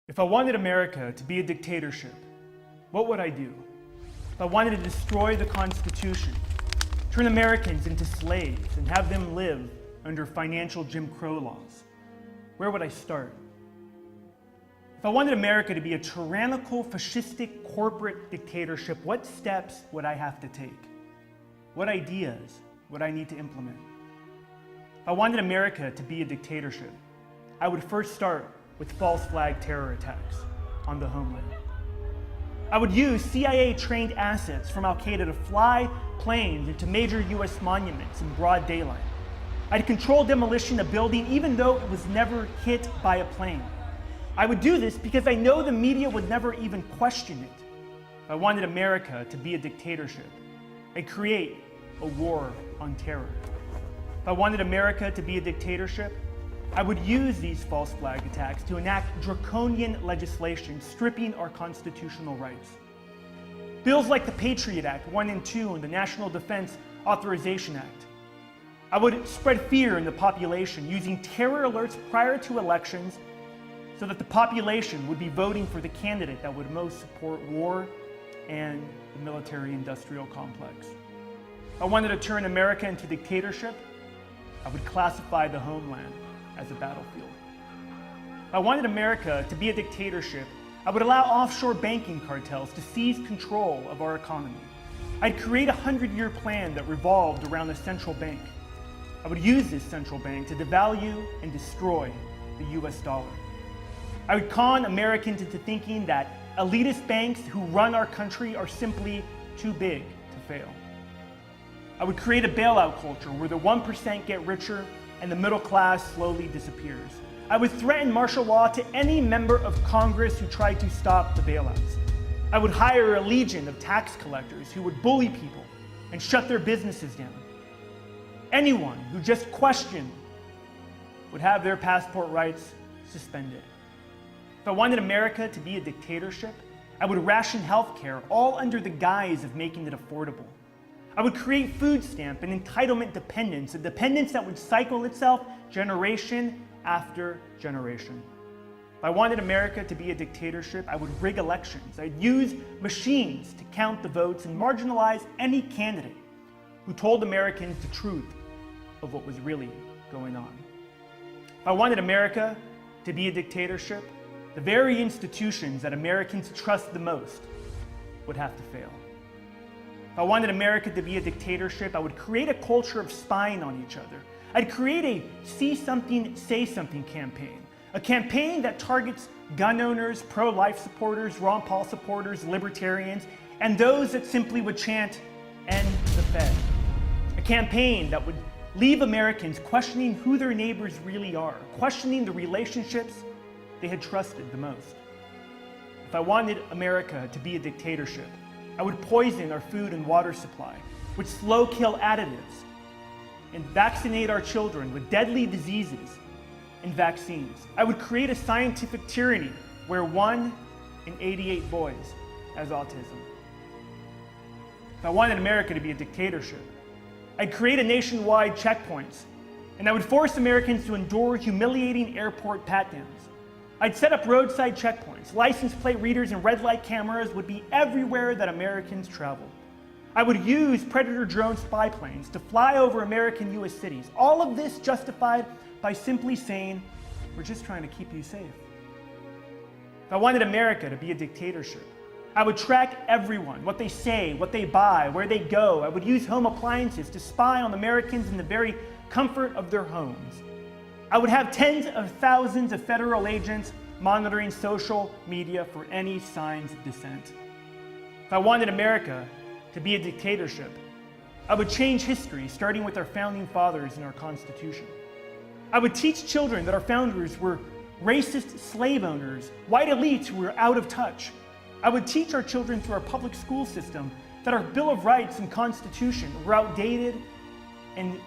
If I wanted America to be a dictatorship, what would I do? If I wanted to destroy the Constitution, turn Americans into slaves and have them live under financial Jim Crow laws, where would I start? If I wanted America to be a tyrannical, fascistic, corporate dictatorship, what steps would I have to take? What ideas would I need to implement? If I wanted America to be a dictatorship, I would first start with false flag terror attacks on the homeland. I would use CIA-trained assets from Al-Qaeda to fly planes into major US monuments in broad daylight. I'd control demolition of building even though it was never hit by a plane. I would do this because I know the media would never even question it. If I wanted America to be a dictatorship, I'd create a war on terror. If I wanted America to be a dictatorship, I would use these false flag attacks to enact draconian legislation stripping our constitutional rights. Bills like the Patriot Act 1 and 2 and the National Defense Authorization Act. I would spread fear in the population using terror alerts prior to elections so that the population would be voting for the candidate that would most support war and the military-industrial complex. If I wanted to turn America into dictatorship, I would classify the homeland as a battlefield. If I wanted America to be a dictatorship, I would allow offshore banking cartels to seize control of our economy. I'd create a 100-year plan that revolved around a central bank. I would use this central bank to devalue and destroy the US dollar. I would con Americans into thinking that elitist banks who run our country are simply too big to fail. I would create a bailout culture where the 1% get richer and the middle class slowly disappears. I would threaten martial law to any member of Congress who tried to stop the bailouts. I would hire a legion of tax collectors who would bully people and shut their businesses down. Anyone who just questioned would have their passport rights suspended. If I wanted America to be a dictatorship, I would ration health care, all under the guise of making it affordable. I would create food stamp and entitlement dependence, a dependence that would cycle itself generation after generation. If I wanted America to be a dictatorship, I would rig elections. I'd use machines to count the votes and marginalize any candidate who told Americans the truth of what was really going on. If I wanted America to be a dictatorship, the very institutions that Americans trust the most would have to fail. If I wanted America to be a dictatorship, I would create a culture of spying on each other. I'd create a see something, say something campaign. A campaign that targets gun owners, pro-life supporters, Ron Paul supporters, libertarians, and those that simply would chant, "End the Fed." A campaign that would leave Americans questioning who their neighbors really are, questioning the relationships they had trusted the most. If I wanted America to be a dictatorship, I would poison our food and water supply with slow kill additives and vaccinate our children with deadly diseases and vaccines. I would create a scientific tyranny where 1 in 88 boys has autism. If I wanted America to be a dictatorship, I'd create a nationwide checkpoints, and I would force Americans to endure humiliating airport pat-downs. I'd set up roadside checkpoints. License plate readers and red light cameras would be everywhere that Americans traveled. I would use Predator drone spy planes to fly over American US cities. All of this justified by simply saying, "We're just trying to keep you safe." If I wanted America to be a dictatorship, I would track everyone, what they say, what they buy, where they go. I would use home appliances to spy on Americans in the very comfort of their homes. I would have tens of thousands of federal agents monitoring social media for any signs of dissent. If I wanted America to be a dictatorship, I would change history, starting with our founding fathers and our Constitution. I would teach children that our founders were racist slave owners, white elites who were out of touch. I would teach our children through our public school system that our Bill of Rights and Constitution were outdated and